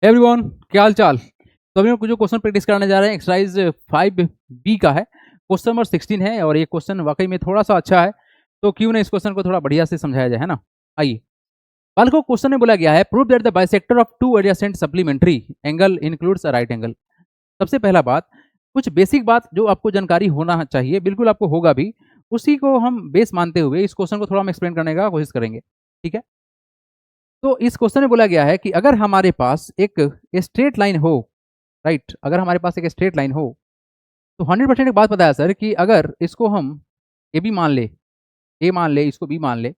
Everyone, क्या हाल चाल। तो अभी हम कुछ जो क्वेश्चन प्रैक्टिस कराने जा रहे हैं एक्सरसाइज 5B का है। क्वेश्चन नंबर 16 है और ये क्वेश्चन वाकई में थोड़ा सा अच्छा है, तो क्यों ना इस क्वेश्चन को थोड़ा बढ़िया से समझाया जाए, है ना। आइए, कल को क्वेश्चन में बोला गया है prove that the bisector of two adjacent supplementary angle includes a right angle. सबसे पहला बात, कुछ बेसिक बात जो आपको जानकारी होना चाहिए, बिल्कुल आपको होगा भी, उसी को हम बेस मानते हुए इस क्वेश्चन को थोड़ा हम एक्सप्लेन करने का कोशिश करेंगे। ठीक है, तो इस क्वेश्चन में बोला गया है कि अगर हमारे पास एक स्ट्रेट लाइन हो, राइट, अगर हमारे पास एक स्ट्रेट लाइन हो तो 100% एक बात पता है सर कि अगर इसको हम ए बी मान ले, ए मान ले, इसको बी मान ले,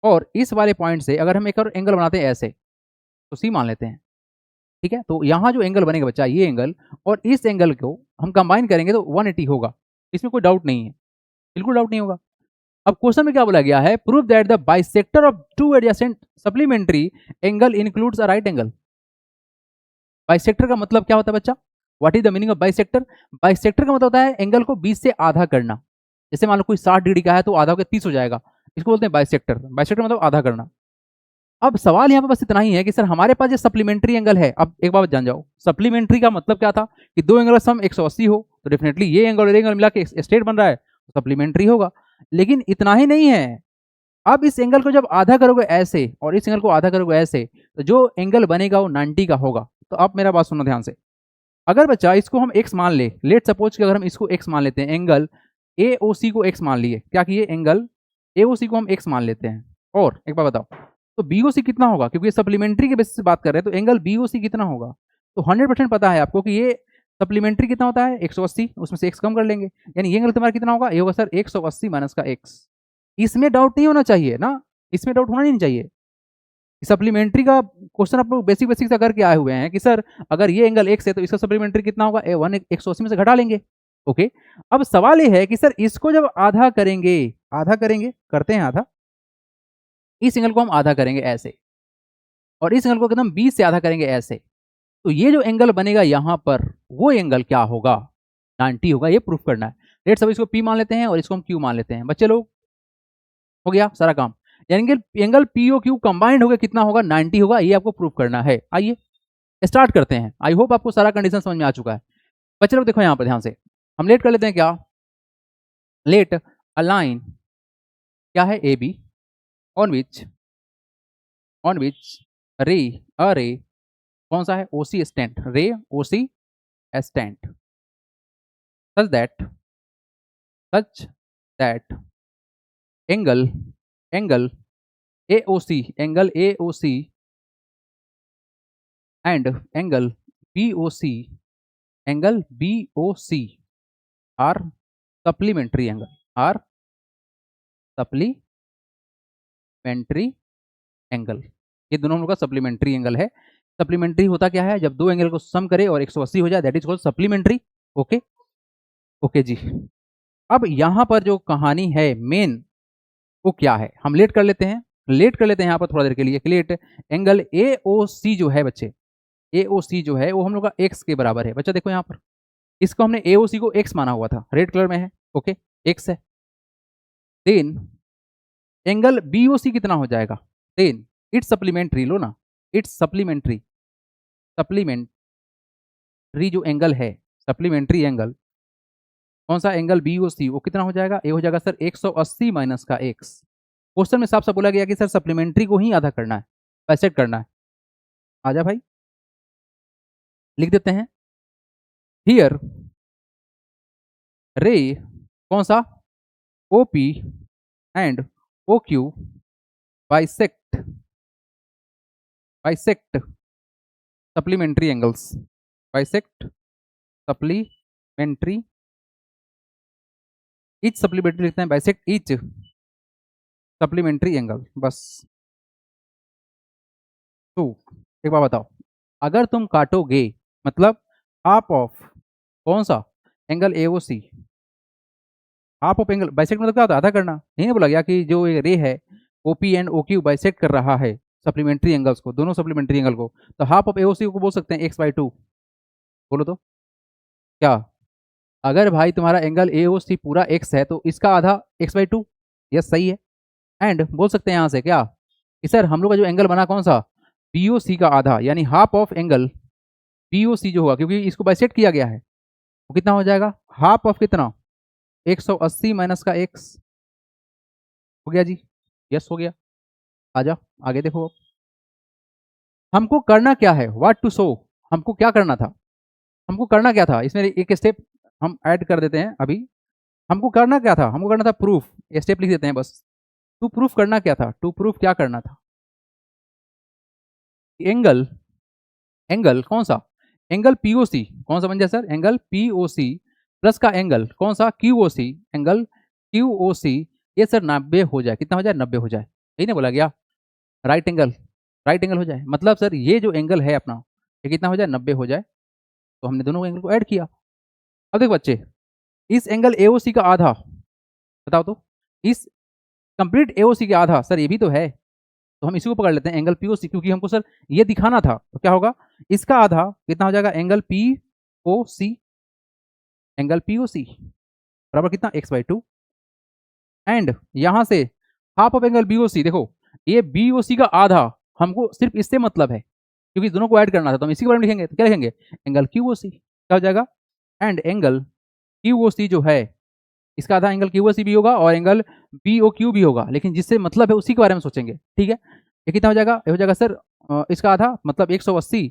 और इस वाले पॉइंट से अगर हम एक और एंगल बनाते हैं ऐसे, तो सी मान लेते हैं। ठीक है, तो यहाँ जो एंगल बनेगा बच्चा, ये एंगल और इस एंगल को हम कंबाइन करेंगे तो 180 होगा। इसमें कोई डाउट नहीं है, बिल्कुल डाउट नहीं होगा। अब क्वेश्चन में क्या बोला गया है, prove that the bisector of two adjacent supplementary angle includes a right angle. Bisector का मतलब क्या होता है बच्चा? What is the meaning of bisector? Bisector का मतलब होता है एंगल को 20 से आधा करना। जैसे मान लो कोई 60 डिग्री का है तो आधा होकर 30 हो जाएगा, इसको बोलते हैं बाइसेक्टर। बाइसेक्टर मतलब आधा करना। अब सवाल यहाँ पे बस इतना ही है कि सर हमारे पास ये सप्लीमेंट्री एंगल है। अब एक बात जान जाओ, सप्लीमेंट्री का मतलब क्या था कि दो एंगल का सम 180 हो, तो डेफिनेटली ये एंगल और ये एंगल मिला के स्ट्रेट बन रहा है, तो सप्लीमेंट्री होगा। लेकिन इतना ही नहीं है, अब इस एंगल को जब आधा करोगे ऐसे और इस एंगल को आधा करोगे ऐसे, तो जो एंगल बनेगा वो 90 का होगा। तो अब मेरा बात सुनो ध्यान से, अगर बच्चा इसको हम x मान ले, लेट सपोज कि अगर हम इसको x मान लेते हैं, एंगल AOC को x मान लिए, क्या किए, एंगल AOC को हम x मान लेते हैं, और एक बार बताओ तो BOC कितना होगा, क्योंकि सप्लीमेंट्री के बेसिस से बात कर रहे हैं, तो एंगल BOC कितना होगा। तो 100% पता है आपको कि ये सप्लीमेंट्री कितना होता है, 180, उसमें से x कम कर लेंगे, यानी ये एंगल तुम्हारा कितना होगा, ये होगा सर 180 माइनस का x। इसमें डाउट नहीं होना चाहिए ना, इसमें डाउट होना नहीं चाहिए। सप्लीमेंट्री का क्वेश्चन आप लोग बेसिक बेसिक से करके आए हुए हैं कि सर अगर ये एंगल x है तो इसका सप्लीमेंट्री कितना होगा, ए 180 में से घटा लेंगे। ओके, अब सवाल ये है कि सर इसको जब आधा करेंगे, आधा करेंगे, करते हैं आधा, इस एंगल को हम आधा करेंगे ऐसे, और इस एंगल को एकदम 20 से आधा करेंगे ऐसे, तो ये जो एंगल बनेगा यहाँ पर, वो एंगल क्या होगा, 90 होगा। ये प्रूफ करना है। लेट्स सब इसको P मान लेते हैं और इसको हम Q मान लेते हैं। बच्चे लोग, हो गया सारा काम। यानी एंगल POQ कंबाइंड होगा कितना होगा, 90 होगा। ये आपको प्रूफ करना है। आइए स्टार्ट करते हैं। आई होप आपको सारा कंडीशन समझ में आ चुका है। बच्चे लोग देखो यहाँ पर ध्यान से, हम लेट कर लेते हैं क्या, लेट अ लाइन, क्या है, AB, ऑन विच रे, अ रे, कौन सा है, OC stand, ray OC stand, such that angle angle AOC, angle AOC and angle BOC, angle BOC are supplementary angle, are supplementary angle. ये दोनों हम लोग का सप्लीमेंट्री एंगल है। सप्लीमेंट्री होता क्या है, जब दो एंगल को सम करे और 180 हो जाए, that is called supplementary. Okay, okay जी। अब यहाँ पर जो कहानी है मेन, वो क्या है, हम लेट कर लेते हैं, लेट कर लेते हैं यहाँ पर थोड़ा देर के लिए। लेट एंगल AOC जो है बच्चे, AOC जो है वो हम लोग का x के बराबर है। बच्चा देखो यहाँ पर, इसको हमने AOC को x माना हुआ था, रेड कलर में है, ओके, x है। देन एंगल BOC कितना हो जाएगा, देन इट्स सप्लीमेंट्री, लो ना, इट्स सप्लीमेंट्री, सप्लीमेंट्री जो एंगल है, सप्लीमेंट्री एंगल, कौन सा एंगल BOC, वो कितना हो जाएगा, ये हो जाएगा सर 180 माइनस का x। क्वेश्चन में साफ साफ बोला गया कि सर सप्लीमेंट्री को ही आधा करना है, बाइसेक्ट करना है। आजा भाई, लिख देते हैं, हियर रे, कौन सा, OP and OQ bisect, bisect supplementary angles, bisect supplementary, each supplementary लिखते हैं, बाइसेक्ट ईच सप्लीमेंट्री एंगल, बस। तो एक बात बताओ, अगर तुम काटोगे, मतलब हाफ ऑफ कौन सा, angle AOC, half of angle, bisect मतलब क्या होता है, आधा करना। नहीं बोला गया कि जो ये रे है OP एंड OQ बाइसेक्ट कर रहा है सप्लीमेंट्री एंगल्स को, दोनों सप्लीमेंट्री एंगल को, तो हाफ ऑफ AOC को बोल सकते हैं x/2। बोलो तो क्या, अगर भाई तुम्हारा एंगल AOC पूरा x है तो इसका आधा x/2, यस सही है। एंड बोल सकते हैं यहाँ से क्या कि सर हम लोग का जो एंगल बना कौन सा, BOC का आधा यानी हाफ ऑफ एंगल BOC जो होगा, क्योंकि इसको बाइसेक्ट किया गया है, वो कितना हो जाएगा, हाफ ऑफ कितना, 180 माइनस का x। हो गया जी, यस हो गया। आ जाओ आगे देखो। हमको करना क्या है, व्हाट टू शो, हमको क्या करना था, हमको करना क्या था, इसमें एक स्टेप हम ऐड कर देते हैं अभी। हमको करना क्या था, हमको करना था प्रूफ, स्टेप लिख देते हैं बस। टू प्रूफ करना क्या था, टू प्रूफ क्या करना था, एंगल, एंगल कौन सा, एंगल पीओसी कौन सा बन जाए सर, एंगल पीओसी प्लस का एंगल कौन सा, क्यूओसी, एंगल क्यूओसी ये सर 90 हो जाए, कितना हो जाए, 90 हो जाए, यही ना बोला गया, राइट एंगल, राइट एंगल हो जाए, मतलब सर ये जो एंगल है अपना ये कितना हो जाए, 90 हो जाए। तो हमने दोनों एंगल को ऐड किया। अब देखो बच्चे, इस एंगल एओसी का आधा, बताओ तो, इस कंप्लीट एओसी का आधा सर ये भी तो है, तो हम इसी को पकड़ लेते हैं एंगल पीओसी, क्योंकि हमको सर ये दिखाना था, तो क्या होगा, इसका आधा कितना हो जाएगा, एंगल पीओसी, एंगल पीओसी बराबर कितना, x/2, एंड यहां से हाफ ऑफ एंगल बीओसी, देखो ये बीओसी का आधा हमको सिर्फ इससे मतलब है, क्योंकि दोनों को ऐड करना था, तो हम इसी के बारे में लिखेंगे, तो क्या लिखेंगे, एंगल क्यूओसी, क्या हो जाएगा, एंड एंगल क्यूओसी जो है इसका आधा एंगल क्यूओसी भी होगा और एंगल बीओक्यू भी होगा, लेकिन जिससे मतलब है उसी के बारे में सोचेंगे, ठीक है। ये कितना हो जाएगा, ये हो जाएगा सर इसका आधा मतलब 180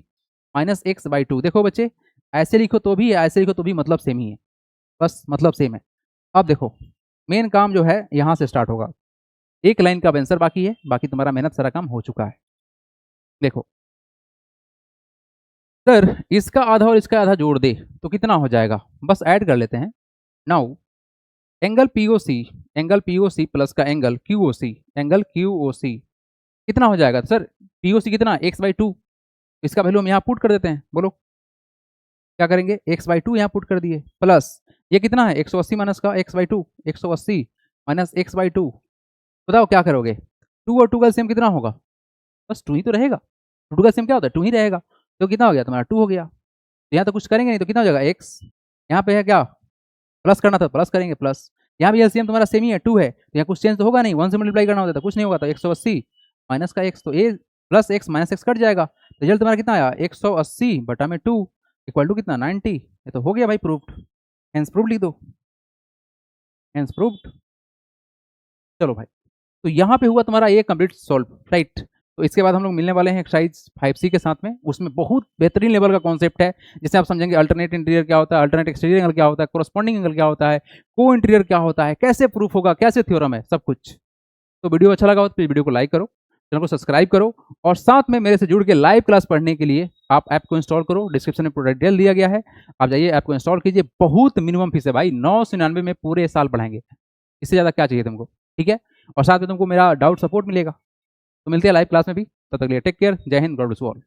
माइनस x/2। देखो बच्चे, ऐसे लिखो तो भी ऐसे लिखो तो भी मतलब सेम ही है, बस मतलब सेम है। अब देखो मेन काम जो है यहाँ से स्टार्ट होगा, एक लाइन का आंसर बाकी है, बाकी तुम्हारा मेहनत सारा काम हो चुका है। देखो सर इसका आधा और इसका आधा जोड़ दे तो कितना हो जाएगा, बस ऐड कर लेते हैं। Now angle POC, angle POC plus का एंगल क्यूओसी, एंगल क्यूओसी कितना हो जाएगा सर, पीओसी कितना, x/2, इसका वैल्यू हम यहाँ पुट कर देते हैं, बोलो क्या करेंगे, x/2 यहाँ पुट कर दिए, प्लस ये कितना है 180 माइनस का x/2, 180 माइनस x/2, बताओ क्या करोगे, 2 और 2 का सेम कितना होगा, बस 2 ही तो रहेगा, 2 का सेम क्या होता है, 2 ही रहेगा, तो कितना हो गया तुम्हारा 2 हो गया, तो यहाँ तो कुछ करेंगे नहीं, तो कितना हो जाएगा x, यहाँ पे है क्या, प्लस करना था प्लस करेंगे, प्लस यहाँ भी एलसीएम तुम्हारा सेम ही है 2 है, तो यहाँ कुछ चेंज तो होगा नहीं, 1 से मल्टीप्लाई करना होता है, तो कुछ नहीं होगा, तो 180 माइनस का x, तो a plus x minus x cut जाएगा, रिजल्ट तुम्हारा कितना आया 180 बटा में 2 इक्वल टू कितना 90। ये तो हो गया भाई प्रूफ्ड, हेंस प्रूफ्ड लिख दो, हेंस प्रूफ्ड। चलो भाई, तो यहाँ पे हुआ तुम्हारा ये कंप्लीट सॉल्व, राइट। तो इसके बाद हम लोग मिलने वाले हैं एक्सरसाइज 5C के साथ में, उसमें बहुत बेहतरीन लेवल का कॉन्सेप्ट है, जिससे आप समझेंगे अल्टरनेट इंटीरियर क्या होता है, अल्टरनेट एक्सटीरियर एंगल क्या होता है, कोरस्पॉन्डिंग एंगल क्या होता है, को इंटीरियर क्या होता है, कैसे प्रूफ होगा, कैसे थ्योरम है, सब कुछ। तो वीडियो अच्छा लगा हो तो वीडियो को लाइक करो, चैनल को सब्सक्राइब करो, और साथ में मेरे से जुड़ के लाइव क्लास पढ़ने के लिए आप ऐप को इंस्टॉल करो, डिस्क्रिप्शन में पूरा डिटेल दिया गया है, आप जाइए ऐप को इंस्टॉल कीजिए, बहुत मिनिमम फीस है भाई, 999 में पूरे साल पढ़ाएंगे, इससे ज़्यादा क्या चाहिए तुमको, ठीक है। और साथ में तुमको मेरा डाउट सपोर्ट मिलेगा। तो मिलते हैं लाइव क्लास में भी, तब तक के लिए टेक केयर, जय Hind, God bless you all.